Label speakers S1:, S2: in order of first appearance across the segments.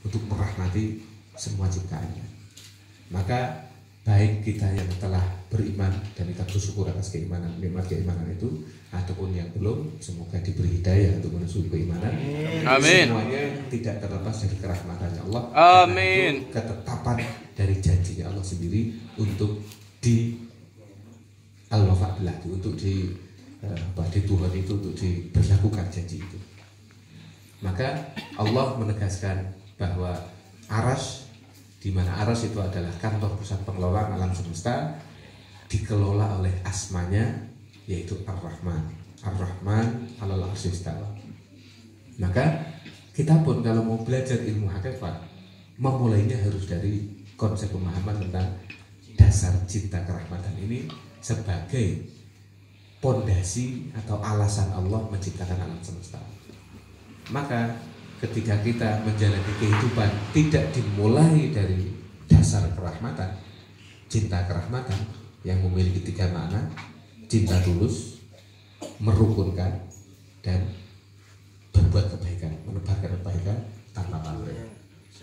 S1: untuk merahmati semua ciptaannya. Maka baik kita yang telah beriman dan kita bersyukur atas keimanan, nikmat keimanan itu, ataupun yang belum, semoga diberi hidayah untuk menuju keimanan.
S2: Amin.
S1: Semuanya tidak terlepas dari kerahmatannya Allah.
S2: Amin.
S1: Ketetapan dari janjinya Allah sendiri untuk di al-wafa billah, untuk di Tuhan itu, untuk diberlakukan janji itu. Maka Allah menegaskan bahwa Arsy, di mana Arsy itu adalah kantor pusat pengelolaan alam semesta, dikelola oleh asmanya yaitu Ar-Rahman. Ar-Rahman 'alal 'arsy istawa. Maka kita pun kalau mau belajar ilmu hakikat, memulainya harus dari konsep pemahaman tentang dasar cinta kerahmatan ini sebagai pondasi atau alasan Allah menciptakan alam semesta. Maka ketika kita menjalani kehidupan tidak dimulai dari dasar kerahmatan, cinta kerahmatan yang memiliki 3 makna: cinta tulus, merukunkan, dan berbuat kebaikan, menebarkan kebaikan tanpa pamrih.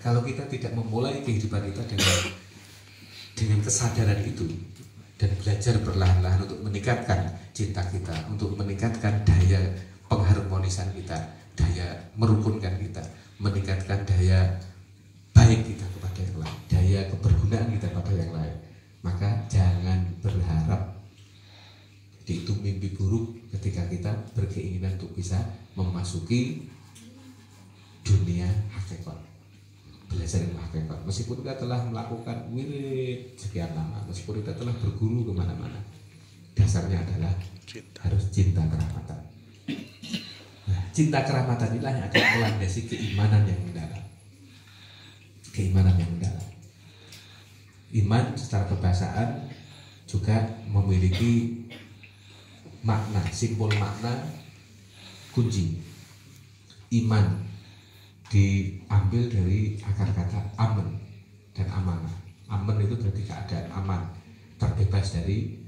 S1: Kalau kita tidak memulai kehidupan kita dengan kesadaran itu dan belajar perlahan-lahan untuk meningkatkan cinta kita, untuk meningkatkan daya pengharmonisan kita, daya merukunkan kita, meningkatkan daya baik kita kepada yang lain, daya kebergunaan kita kepada yang lain, maka jangan berharap itu mimpi buruk ketika kita berkeinginan untuk bisa memasuki dunia hakikat, belajar ilmu hakikat. Meskipun kita telah melakukan wirid sekian lama, meskipun kita telah berguru kemana-mana, dasarnya adalah harus cinta kerahmatan. Nah, cinta kerahmatan inilah yang akan melandasi keimanan yang mendalam. Keimanan yang mendalam. Iman secara kebahasaan juga memiliki makna, simpul makna kunci. Iman diambil dari akar kata aman dan amanah. Aman itu berarti keadaan aman, terbebas dari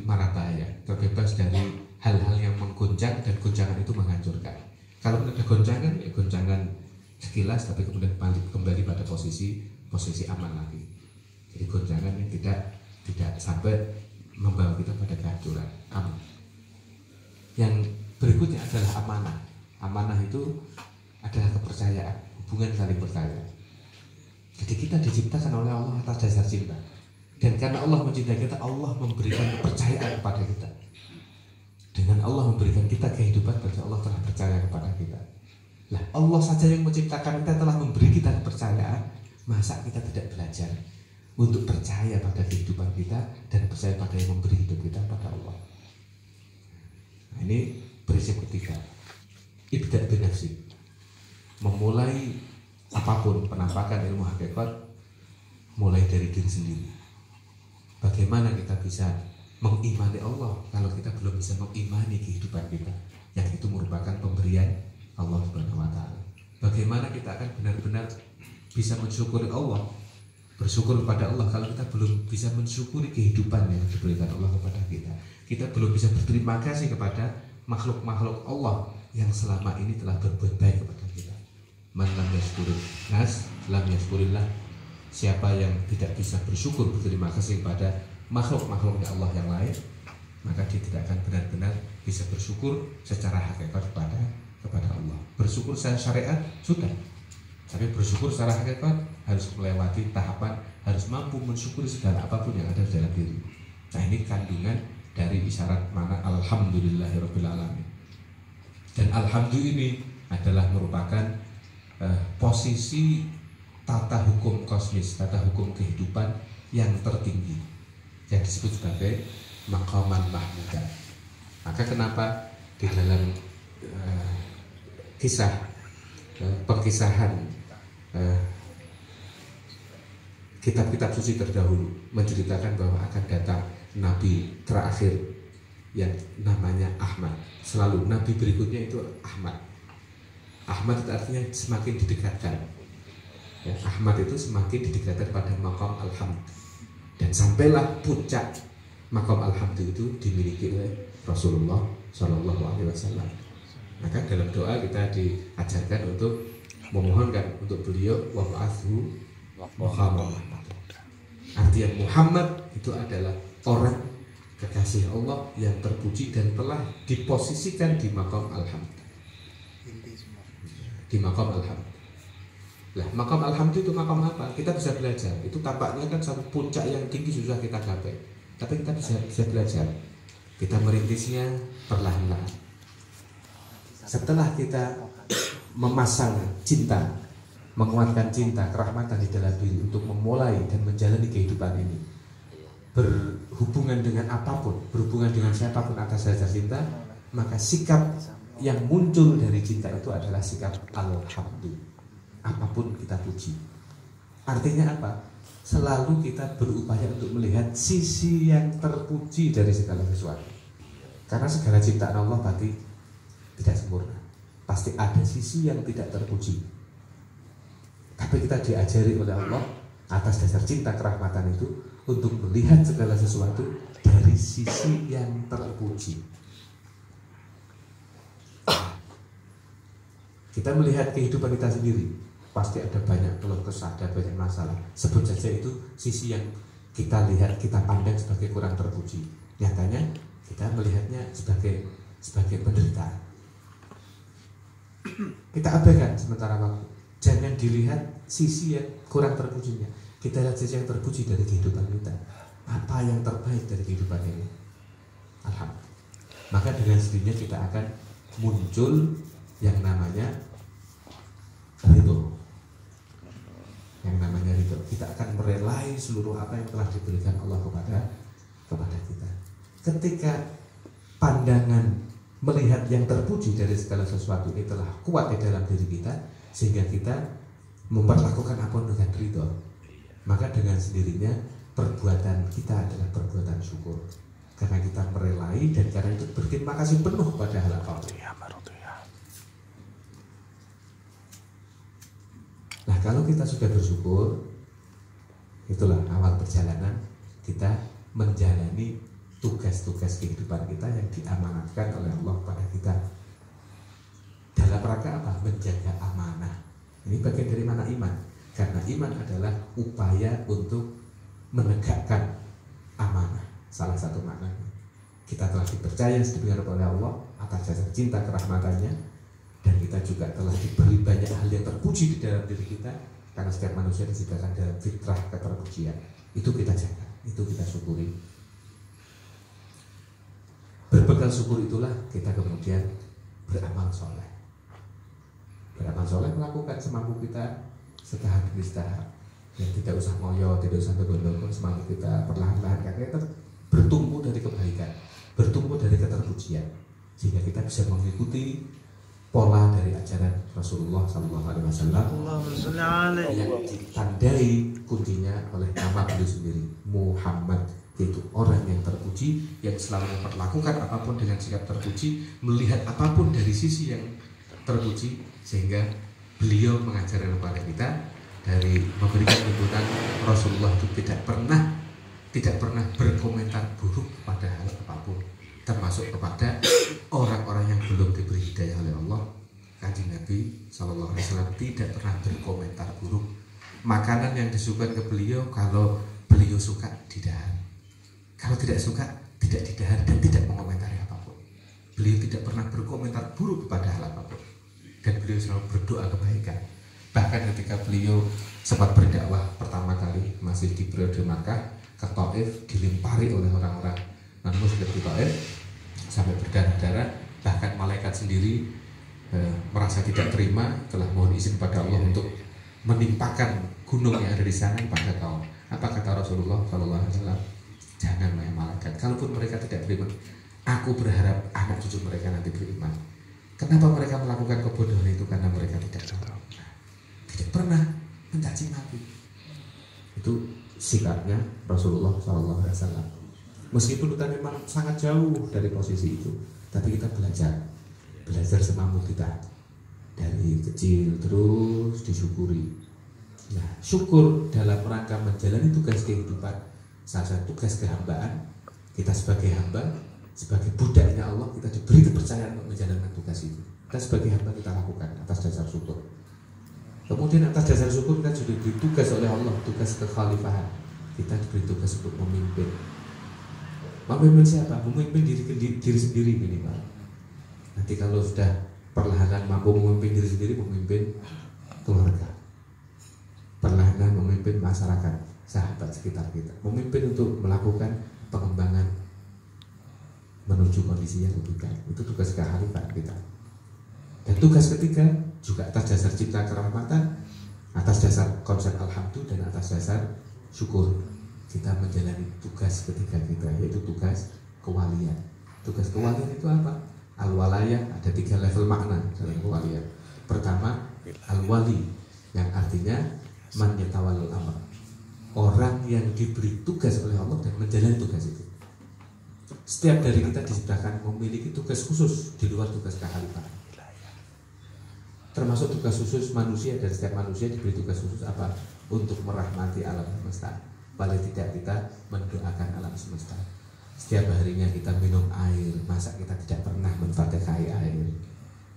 S1: mara bahaya, terbebas dari hal-hal yang menggoncang dan goncangan itu menghancurkan. Kalau ada goncangan, ya goncangan sekilas, tapi kemudian kembali pada posisi aman lagi. Jadi goncangan yang tidak sampai membawa kita pada kehancuran. Aman. Yang berikutnya adalah amanah. Amanah itu adalah kepercayaan, hubungan saling percaya. Jadi kita diciptakan oleh Allah atas dasar cinta. Dan karena Allah mencintai kita, Allah memberikan kepercayaan kepada kita. Dengan Allah memberikan kita kehidupan, berarti Allah telah percaya kepada kita. Lah, Allah saja yang menciptakan kita, telah memberi kita kepercayaan. Masa kita tidak belajar untuk percaya pada kehidupan kita dan percaya pada yang memberi hidup kita, pada Allah. Nah, ini prinsip ketiga. Ibda' binafsi. Memulai apapun penampakan ilmu hakikat, mulai dari diri sendiri. Bagaimana kita bisa mengimani Allah kalau kita belum bisa mengimani kehidupan kita, yang itu merupakan pemberian Allah Subhanahu wa Ta'ala. Bagaimana kita akan benar-benar bisa mensyukuri Allah, bersyukur kepada Allah kalau kita belum bisa mensyukuri kehidupan yang diberikan Allah kepada kita. Kita belum bisa berterima kasih kepada makhluk-makhluk Allah yang selama ini telah berbuat baik kepada kita. Man lam yashkurin nas lam yashkurillah. Siapa yang tidak bisa bersyukur, berterima kasih kepada makhluk-makhluknya Allah yang lain, maka dia tidak akan benar-benar bisa bersyukur secara hakikat kepada Allah. Bersyukur secara syariat sudah, tapi bersyukur secara hakikat harus melewati tahapan, harus mampu mensyukuri segala apapun yang ada dalam diri. Nah, ini kandungan dari isyarat mana alhamdulillahirabbil alamin. Dan alhamdulillah ini adalah merupakan posisi tata hukum kosmis, tata hukum kehidupan yang tertinggi, yang disebut sebagai maqaman mahmudah. Maka kenapa di dalam kisah perkisahan kitab-kitab suci terdahulu menceritakan bahwa akan datang nabi terakhir yang namanya Ahmad. Selalu nabi berikutnya itu Ahmad. Ahmad itu artinya semakin didekatkan. Ya, Ahmad itu semakin didekatkan pada maqam alhamd. Dan sampailah puncak maqam alhamd itu dimiliki oleh Rasulullah Shallallahu Alaihi Wasallam. Maka dalam doa kita diajarkan untuk memohonkan untuk beliau wab'athu Muhammad. Artinya Muhammad itu adalah orang kekasih Allah yang terpuji dan telah diposisikan di maqam alhamd. Di maqam alhamd. Lah, maqam alhamd itu maqam apa? Kita bisa belajar. Itu tampaknya kan satu puncak yang tinggi susah kita capai. Tapi kita bisa belajar. Kita merintisnya perlahan-lahan. Setelah kita memasang cinta, menguatkan cinta, kerahmatan di dalam diri untuk memulai dan menjalani kehidupan ini, berhubungan dengan apapun, berhubungan dengan siapapun atas dasar cinta, maka sikap yang muncul dari cinta itu adalah sikap alhamdulillah. Apapun kita puji. Artinya apa? Selalu kita berupaya untuk melihat sisi yang terpuji dari segala sesuatu. Karena segala ciptaan Allah pasti tidak sempurna. Pasti ada sisi yang tidak terpuji. Tapi kita diajari oleh Allah atas dasar cinta kerahmatan itu untuk melihat segala sesuatu dari sisi yang terpuji. Kita melihat kehidupan kita sendiri, pasti ada banyak keluh kesah, ada banyak masalah. Sebut saja itu sisi yang kita lihat, kita pandang sebagai kurang terpuji. Nyatanya kita melihatnya sebagai penderitaan. Kita abaikan sementara waktu. Jangan dilihat sisi yang kurang terpujinya. Kita lihat sisi yang terpuji dari kehidupan kita. Apa yang terbaik dari kehidupan ini? Alhamdulillah. Maka dengan sendirinya kita akan muncul yang namanya ridho. Yang namanya ridho. Kita akan merelai seluruh apa yang telah diberikan Allah kepada kita. Ketika pandangan melihat yang terpuji dari segala sesuatu ini telah kuat di dalam diri kita, sehingga kita memperlakukan apapun dengan ridho, maka dengan sendirinya perbuatan kita adalah perbuatan syukur, karena kita merelai dan karena itu berterima kasih penuh pada Allah. Nah, kalau kita sudah bersyukur, itulah awal perjalanan kita menjalani tugas-tugas kehidupan kita yang diamanatkan oleh Allah pada kita. Dalam rangka apa? Menjaga amanah. Ini bagian dari mana iman? Karena iman adalah upaya untuk menegakkan amanah. Salah satu maknanya, kita telah dipercaya sedemikian oleh Allah atas dasar cinta kerahmatannya, dan kita juga telah diberi banyak hal yang terpuji di dalam diri kita, karena setiap manusia diciptakan dalam fitrah keterpujian. Itu kita jaga, itu kita syukuri. Berbekal syukur itulah kita kemudian beramal soleh. Beramal soleh melakukan semampu kita setahap demi setahap. Yang tidak usah ngoyo, tidak usah tegon-tegon, semampu kita perlahan-lahan, karena kita bertumbuh dari kebaikan, bertumbuh dari keterpujian, sehingga kita bisa mengikuti pola dari ajaran Rasulullah SAW yang ditandai kuncinya oleh nama beliau sendiri, Muhammad, yaitu orang yang terpuji, yang selalu memperlakukan apapun dengan sikap terpuji, melihat apapun dari sisi yang terpuji, sehingga beliau mengajarkan kepada kita dari memberikan tuntunan Rasulullah itu tidak pernah berkomentar buruk pada hal apapun, termasuk kepada orang-orang yang belum diberi hidayah oleh Allah. Kanjeng Nabi SAW tidak pernah berkomentar buruk. Makanan yang disuguhkan ke beliau, kalau beliau suka didahar, kalau tidak suka tidak didahar, dan tidak mengomentari apapun. Beliau tidak pernah berkomentar buruk kepada hal apapun, dan beliau selalu berdoa kebaikan. Bahkan ketika beliau sempat berdakwah pertama kali masih di periode Makkah ke Taif, dilimpari oleh orang-orang non-muslim di Taif sampai berdarah-darah. Bahkan malaikat sendiri merasa tidak terima, telah mohon izin pada Allah untuk menimpakan gunung yang ada di sana pada kaum. Apa kata Rasulullah SAW? Jangan malaikat, kalaupun mereka tidak beriman, aku berharap anak cucu mereka nanti beriman. Kenapa mereka melakukan kebodohan itu? Karena mereka tidak pernah mencaci maki. Itu sikapnya Rasulullah SAW. Meskipun kita memang sangat jauh dari posisi itu, tapi kita belajar semampu kita dari kecil terus disyukuri. Nah, syukur dalam rangka menjalani tugas kehidupan, salah satu tugas kehambaan. Kita sebagai hamba, sebagai budaknya Allah, kita diberi kepercayaan untuk menjalankan tugas itu. Kita sebagai hamba kita lakukan atas dasar syukur. Kemudian atas dasar syukur kita juga diberi tugas oleh Allah, tugas kekhalifahan. Kita diberi tugas untuk memimpin. Memimpin siapa? Memimpin diri sendiri minimal. Nanti kalau sudah perlahan mampu memimpin diri sendiri, memimpin keluarga, perlahan memimpin masyarakat, sahabat sekitar kita, memimpin untuk melakukan pengembangan menuju kondisi yang lebih baik. Itu tugas kekhalifahan kita. Dan tugas ketiga juga atas dasar cipta kerahmatan, atas dasar konsep alhamdulillah, dan atas dasar syukur kita menjalani tugas ketiga kita, yaitu tugas kewalian. Tugas kewalian itu apa? Al-walayah, ada 3 level makna dalam kewalian. Pertama, al-wali, yang artinya man yatawallal amr, orang yang diberi tugas oleh Allah dan menjalani tugas itu. Setiap dari kita diciptakan memiliki tugas khusus di luar tugas kekhalifahan. Termasuk tugas khusus manusia, dan setiap manusia diberi tugas khusus apa? Untuk merahmati alam semesta. Paling tidak kita mendoakan alam semesta. Setiap harinya kita minum air, masa kita tidak pernah menfatihai air?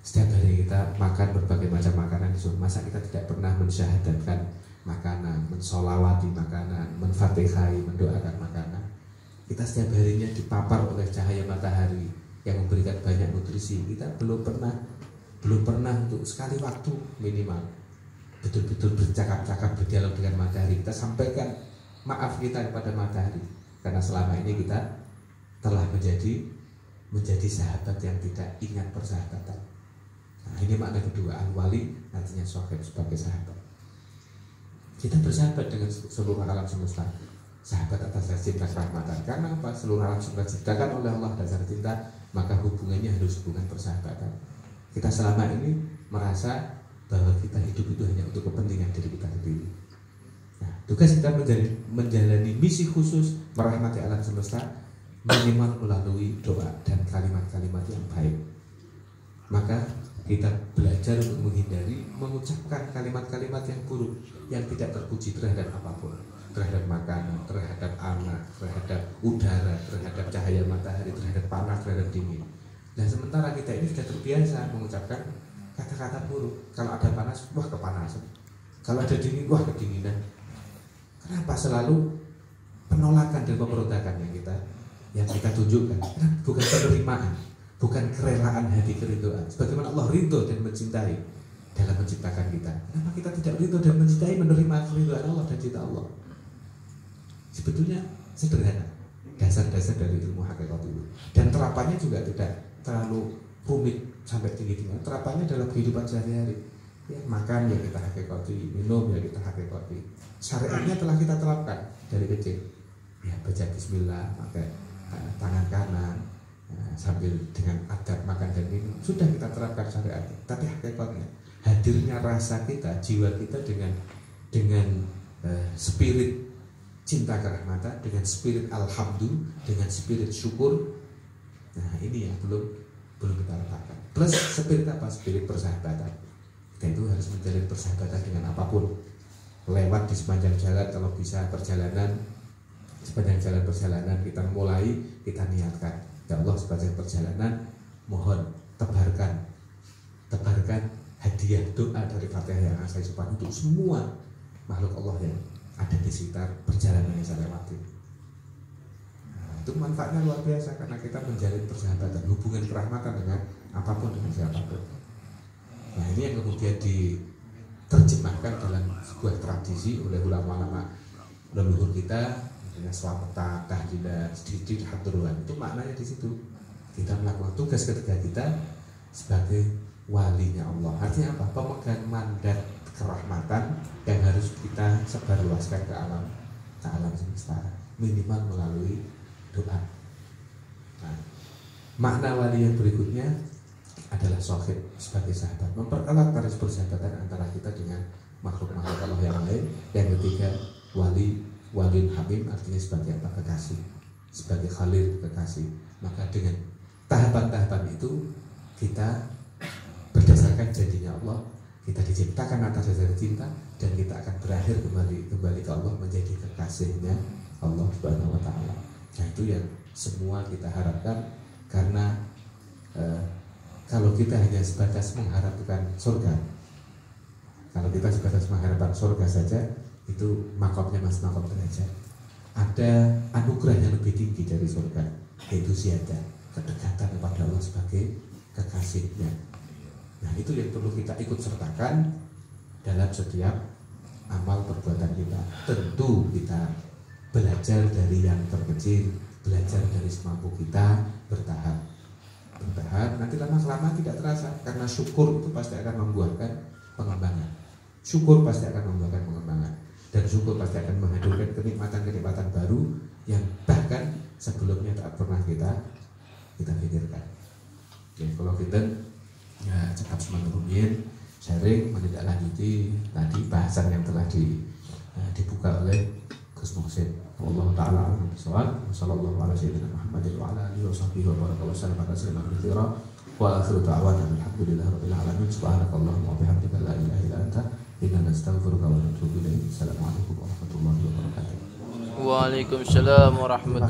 S1: Setiap hari kita makan berbagai macam makanan, masa kita tidak pernah mensyahadatkan makanan, mensolawati makanan, menfatihai, mendoakan makanan? Kita setiap harinya dipapar oleh cahaya matahari yang memberikan banyak nutrisi. Kita belum pernah untuk sekali waktu minimal betul-betul bercakap-cakap, berdialog dengan matahari. Kita sampaikan maaf kita kepada matahari karena selama ini kita telah menjadi sahabat yang tidak ingat persahabatan. Nah, ini makna kedua, al-wali artinya sohib, sebagai sahabat. Kita bersahabat dengan seluruh alam semesta, sahabat atas dasar cinta kerahmatan. Karena apa? Seluruh alam semesta diciptakan oleh Allah dasar cinta, maka hubungannya harus hubungan persahabatan. Kita selama ini merasa bahwa kita hidup itu hanya untuk kepentingan diri kita sendiri. Nah, tugas kita menjalani misi khusus merahmati alam semesta minimal melalui doa dan kalimat-kalimat yang baik. Maka kita belajar untuk menghindari mengucapkan kalimat-kalimat yang buruk, yang tidak terpuji terhadap apapun, terhadap makanan, terhadap anak, terhadap udara, terhadap cahaya matahari, terhadap panas, terhadap dingin. Dan sementara kita ini sudah terbiasa mengucapkan kata-kata buruk. Kalau ada panas, wah kepanasan. Kalau ada dingin, wah kedinginan. Kenapa selalu penolakan dan pemberontakan yang kita tunjukkan? Bukan penerimaan, bukan kerelaan hati, keriduan. Sebagaimana Allah ridho dan mencintai dalam menciptakan kita. Kenapa kita tidak ridho dan mencintai, menerima keriduan Allah dan cinta Allah? Sebetulnya sederhana, dasar-dasar dari ilmu hakikat itu. Dan terapannya juga tidak terlalu rumit sampai tinggi-tinggi. Terapannya dalam kehidupan sehari-hari. Ya, makan ya kita hakikati, minum ya kita hakikati. Syariatnya telah kita terapkan dari kecil. Ya, baca bismillah, pakai tangan kanan, sambil dengan adab makan dan minum, sudah kita terapkan syariatnya. Tapi hakikatnya hadirnya rasa kita, jiwa kita dengan spirit cinta kerahmatan, dengan spirit alhamdulillah, dengan spirit syukur. Nah, ini yang belum kita letakkan. Plus spirit apa? Spirit persahabatan. Kita itu harus menjalin persahabatan dengan apapun. Lewat di sepanjang jalan, kalau bisa sepanjang jalan perjalanan kita mulai, kita niatkan, ya Allah, sepanjang perjalanan mohon tebarkan hadiah doa dari Fatihah yang saya sopan untuk semua makhluk Allah yang ada di sekitar perjalanan yang saya lewati. Itu manfaatnya luar biasa karena kita menjalin persahabatan, hubungan kerahmatan dengan apapun, dengan siapapun. Nah, ini yang kemudian diterjemahkan dalam sebuah tradisi oleh ulama-ulama leluhur kita dengan selamatan, tahlilan, sedikit hadruan. Itu maknanya di situ. Kita melakukan tugas ketiga kita sebagai walinya Allah. Artinya apa? Pemegang mandat kerahmatan yang harus kita sebarluaskan ke alam semesta, minimal melalui doa. Nah, makna wali yang berikutnya adalah sohib, sebagai sahabat, mempererat tali persahabatan antara kita dengan makhluk-makhluk Allah yang lain. Yang ketiga, walin hamim, artinya sebagai apa? Kekasih, sebagai khalil, kekasih. Maka dengan tahapan-tahapan itu kita berdasarkan janjinya Allah, kita diciptakan atas dasar cinta, dan kita akan berakhir kembali ke Allah menjadi kekasihnya Allah Subhanahu wa Ta'ala. Nah, itu yang semua kita harapkan, karena kalau kita hanya sebatas mengharapkan surga, Kalau kita sebatas mengharapkan surga saja, itu makomnya Mas makom derajat. Ada anugerah yang lebih tinggi dari surga, yaitu ziyadah, kedekatan kepada Allah sebagai kekasihnya. Nah itu yang perlu kita ikut sertakan dalam setiap amal perbuatan kita. Tentu kita belajar dari yang terkecil, belajar dari semampu kita, bertahap. Nanti lama-lama tidak terasa, karena syukur itu pasti akan membuahkan pengembangan. Syukur pasti akan membuahkan pengembangan, dan syukur pasti akan menghadirkan kenikmatan-kenikmatan baru yang bahkan sebelumnya tak pernah kita pikirkan. Oke, kalau kita ya cekap semangat sharing menindaklanjuti tadi bahasan yang telah dibuka oleh Gus Muhsin. Allah Ta'ala a'lam bishawab. Wassallallahu ala sayyidina Muhammadin wa ala alihi wa sahbihi wa baraka wa sallam ala sayyidina katsira wa akhiru da'wana alhamdulillahi rabbil alamin. Subhanakallahumma wa bihamdika la ilaha illa anta inna nastaghfiruka wa natubu ilaik. Assalamualaikum warahmatullahi wabarakatuh.
S2: Waalaikumsalam warahmatullahi